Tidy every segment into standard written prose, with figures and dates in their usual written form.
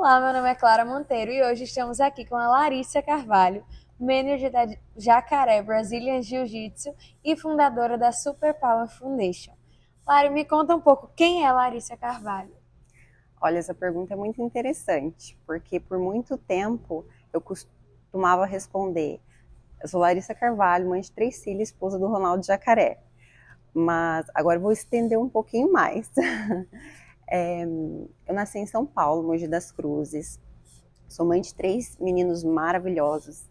Olá, meu nome é Clara Monteiro e hoje estamos aqui com a Larissa Carvalho, manager da Jacaré Brazilian Jiu-Jitsu e fundadora da Super Power Foundation. Lari, me conta um pouco quem é Larissa Carvalho. Olha, essa pergunta é muito interessante, porque por muito tempo eu costumava responder: eu sou Larissa Carvalho, mãe de 3 filhos, esposa do Ronaldo Jacaré. Mas agora eu vou estender um pouquinho mais. Eu nasci em São Paulo, Mogi das Cruzes. Sou mãe de 3 meninos maravilhosos.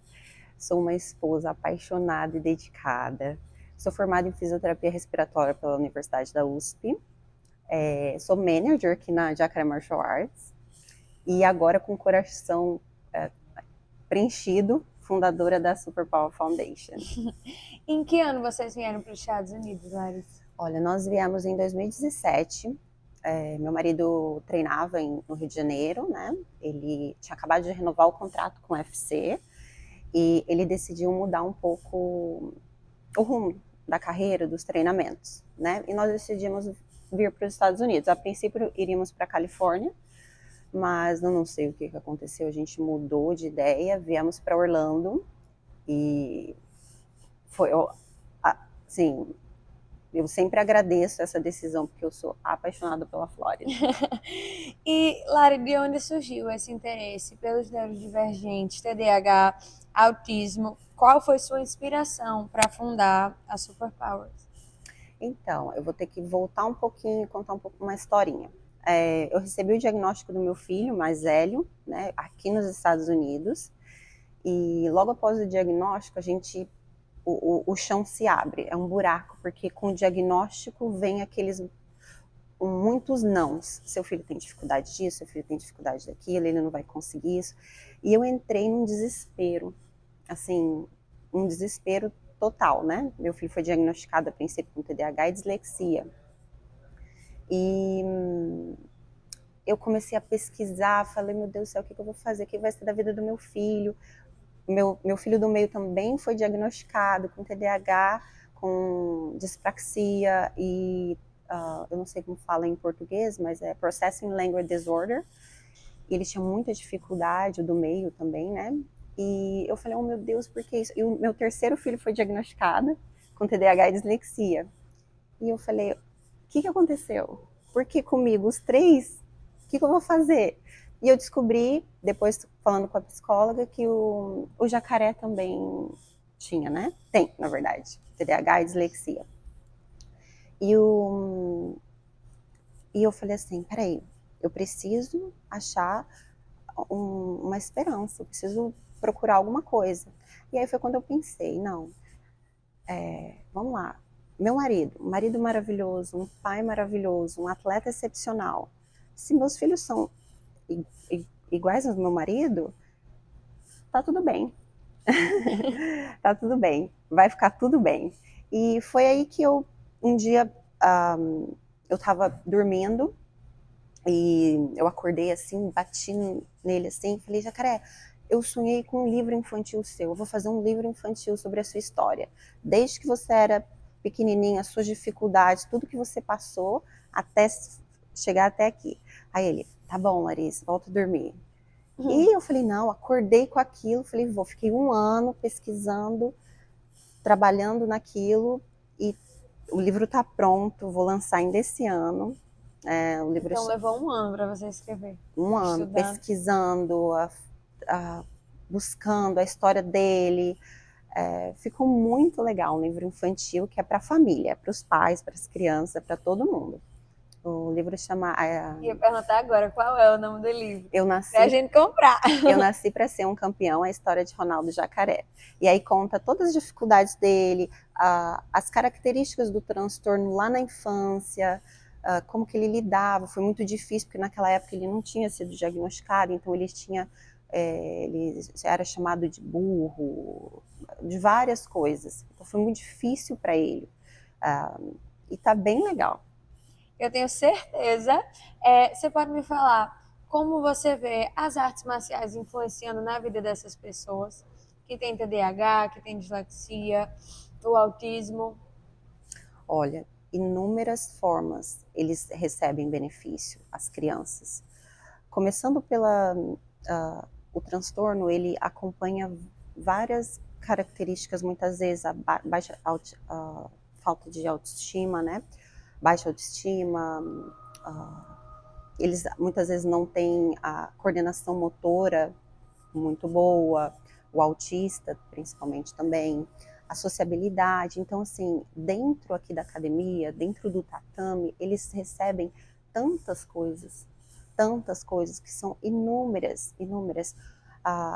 Sou uma esposa apaixonada e dedicada. Sou formada em fisioterapia respiratória pela Universidade da USP. Sou manager aqui na Jacaré Martial Arts. E agora, com o coração preenchido, fundadora da Super Power Foundation. Em que ano vocês vieram para os Estados Unidos, Larissa? Olha, nós viemos em 2017. Meu marido treinava no Rio de Janeiro, né? Ele tinha acabado de renovar o contrato com o UFC e ele decidiu mudar um pouco o rumo da carreira, dos treinamentos, né? E nós decidimos vir para os Estados Unidos. A princípio, iríamos para a Califórnia, mas eu não sei o que aconteceu. A gente mudou de ideia, viemos para Orlando e foi, assim, eu sempre agradeço essa decisão, porque eu sou apaixonada pela Flórida. E, Lari, de onde surgiu esse interesse pelos neurodivergentes, TDAH, autismo? Qual foi sua inspiração para fundar a Super Powers? Então, eu vou ter que voltar um pouquinho e contar um pouco uma historinha. Eu recebi o diagnóstico do meu filho mais velho, né, aqui nos Estados Unidos, e logo após o diagnóstico, o chão se abre, é um buraco, porque com o diagnóstico vem aqueles muitos nãos. Seu filho tem dificuldade disso, seu filho tem dificuldade daquilo, ele não vai conseguir isso. E eu entrei num desespero, assim, um desespero total, né? Meu filho foi diagnosticado a princípio com TDAH e dislexia. E eu comecei a pesquisar, falei, meu Deus do céu, o que eu vou fazer? O que vai ser da vida do meu filho? Meu filho do meio também foi diagnosticado com TDAH, com dispraxia e eu não sei como fala em português, mas é Processing Language Disorder. E ele tinha muita dificuldade, o do meio também, né? E eu falei, oh meu Deus, por que isso? E o meu terceiro filho foi diagnosticado com TDAH e dislexia. E eu falei, o que aconteceu? Por que comigo? Os três? O que eu vou fazer? E eu descobri, depois falando com a psicóloga, que o jacaré também tinha, né? Tem, na verdade, TDAH e dislexia. E, e eu falei assim, peraí, eu preciso achar uma esperança, eu preciso procurar alguma coisa. E aí foi quando eu pensei, não, vamos lá, meu marido, um marido maravilhoso, um pai maravilhoso, um atleta excepcional. Se meus filhos são iguais aos do meu marido, tá tudo bem. Tá tudo bem, vai ficar tudo bem. E foi aí que um dia, eu tava dormindo e eu acordei assim, bati nele assim, falei, Jacaré, eu sonhei com um livro infantil seu, eu vou fazer um livro infantil sobre a sua história. Desde que você era pequenininha, as suas dificuldades, tudo que você passou até chegar até aqui. Aí ele, tá bom, Larissa, volta a dormir. E eu falei, não, acordei com aquilo, falei, fiquei um ano pesquisando, trabalhando naquilo e o livro tá pronto, vou lançar ainda esse ano. O livro Então levou um ano para você escrever, um ano estudando. pesquisando, buscando a história dele. Ficou muito legal, um livro infantil que é para a família, para os pais, para as crianças, para todo mundo. O livro chama Ia perguntar agora qual é o nome do livro, Eu pra Nasci gente comprar. Eu Nasci para Ser um Campeão, a história de Ronaldo Jacaré. E aí conta todas as dificuldades dele, as características do transtorno lá na infância, como que ele lidava. Foi muito difícil, porque naquela época ele não tinha sido diagnosticado, então ele era chamado de burro, de várias coisas. Então foi muito difícil para ele. E tá bem legal. Eu tenho certeza. Você pode me falar como você vê as artes marciais influenciando na vida dessas pessoas que têm TDAH, que têm dislexia, o autismo? Olha, inúmeras formas eles recebem benefício, as crianças. Começando pela o transtorno, ele acompanha várias características, muitas vezes a baixa falta de autoestima, né? Baixa autoestima, eles muitas vezes não têm a coordenação motora muito boa, o autista principalmente também, a sociabilidade. Então, assim, dentro aqui da academia, dentro do tatame, eles recebem tantas coisas que são inúmeras, inúmeras.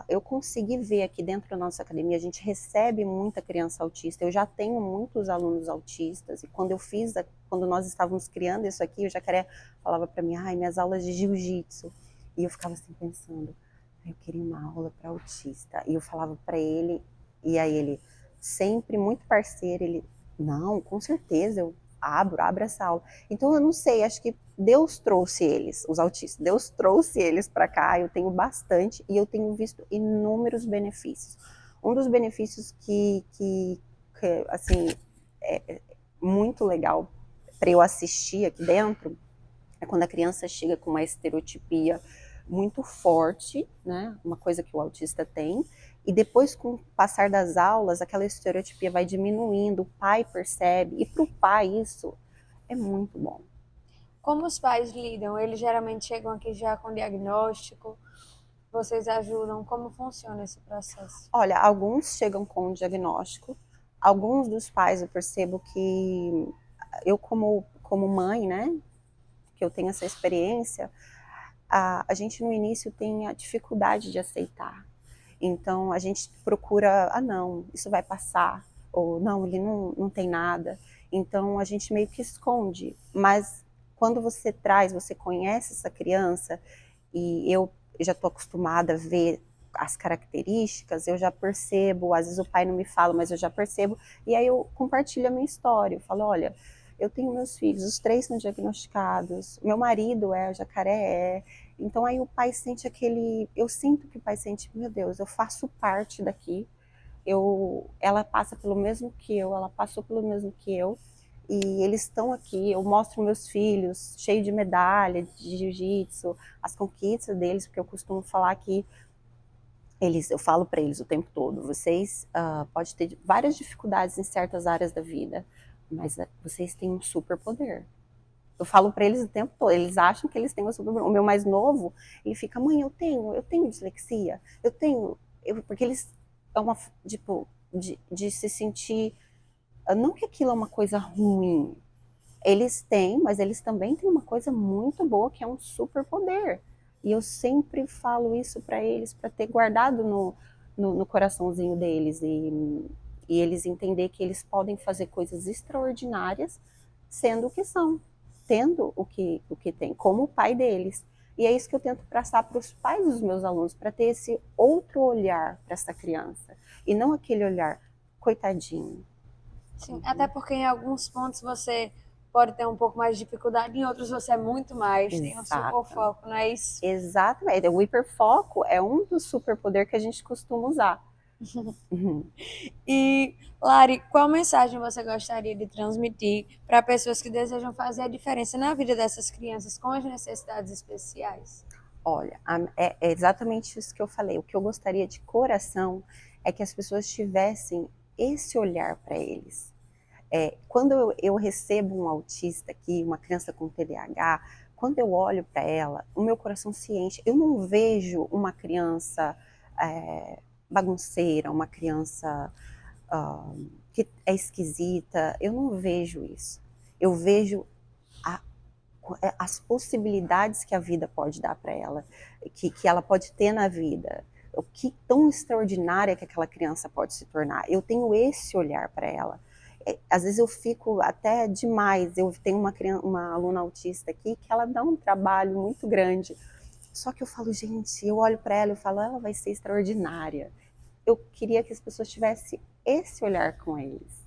Eu consegui ver aqui dentro da nossa academia, a gente recebe muita criança autista. Eu já tenho muitos alunos autistas e quando nós estávamos criando isso aqui, o Jacaré falava para mim, ai, minhas aulas de jiu-jitsu. E eu ficava assim pensando, eu queria uma aula para autista. E eu falava para ele, e aí ele, sempre muito parceiro, ele, não, com certeza, eu abro essa aula. Então eu não sei, acho que Deus trouxe eles, os autistas, Deus trouxe eles para cá, eu tenho bastante e eu tenho visto inúmeros benefícios. Um dos benefícios que assim, é muito legal para eu assistir aqui dentro é quando a criança chega com uma estereotipia muito forte, né? Uma coisa que o autista tem, e depois, com o passar das aulas, aquela estereotipia vai diminuindo, o pai percebe, e para o pai isso é muito bom. Como os pais lidam? Eles geralmente chegam aqui já com diagnóstico? Vocês ajudam? Como funciona esse processo? Olha, alguns chegam com um diagnóstico, alguns dos pais eu percebo que eu como mãe, né, que eu tenho essa experiência, a gente no início tem a dificuldade de aceitar. Então a gente procura, não, isso vai passar, ou não, ele não tem nada. Então a gente meio que esconde, mas quando você traz, você conhece essa criança, e eu já estou acostumada a ver as características, eu já percebo, às vezes o pai não me fala, mas eu já percebo, e aí eu compartilho a minha história, eu falo, olha, eu tenho meus filhos, os 3 são diagnosticados, meu marido o Jacaré então aí o pai sente eu sinto que o pai sente, meu Deus, eu faço parte daqui, ela passa pelo mesmo que eu, ela passou pelo mesmo que eu, e eles estão aqui, eu mostro meus filhos, cheio de medalha, de jiu-jitsu, as conquistas deles, porque eu costumo falar que eu falo para eles o tempo todo, vocês podem ter várias dificuldades em certas áreas da vida, mas vocês têm um superpoder. Eu falo para eles o tempo todo, eles acham que eles têm um superpoder. O meu mais novo, ele fica, mãe, eu tenho dislexia, porque eles é uma, tipo, de se sentir, não que aquilo é uma coisa ruim, eles têm, mas eles também têm uma coisa muito boa, que é um superpoder. E eu sempre falo isso para eles, para ter guardado no coraçãozinho deles, e eles entender que eles podem fazer coisas extraordinárias sendo o que são, tendo o que tem, como o pai deles. E é isso que eu tento passar para os pais dos meus alunos, para ter esse outro olhar para essa criança, e não aquele olhar, coitadinho. Sim, até porque em alguns pontos você pode ter um pouco mais de dificuldade, em outros você é muito mais, tem um super Exato. foco, não é isso? Exatamente. O hiperfoco é um dos superpoderes que a gente costuma usar. E, Lari, qual mensagem você gostaria de transmitir para pessoas que desejam fazer a diferença na vida dessas crianças com as necessidades especiais? Olha, é exatamente isso que eu falei. O que eu gostaria de coração é que as pessoas tivessem esse olhar para eles. Quando eu recebo um autista aqui, uma criança com TDAH, quando eu olho para ela, o meu coração se enche. Eu não vejo uma criança bagunceira, uma criança que é esquisita. Eu não vejo isso. Eu vejo as possibilidades que a vida pode dar para ela, que ela pode ter na vida, o que tão extraordinária que aquela criança pode se tornar. Eu tenho esse olhar para ela. Às vezes eu fico até demais. Eu tenho uma aluna autista aqui que ela dá um trabalho muito grande. Só que eu falo, gente, eu olho para ela e falo, ela vai ser extraordinária. Eu queria que as pessoas tivessem esse olhar com eles.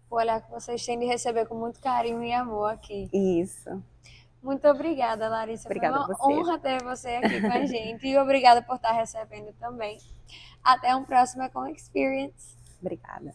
O olhar que vocês têm de receber com muito carinho e amor aqui. Isso. Muito obrigada, Larissa. Foi Obrigada a uma você. honra ter você aqui com a gente e obrigada por estar recebendo também. Até um próximo Econ Experience. Obrigada.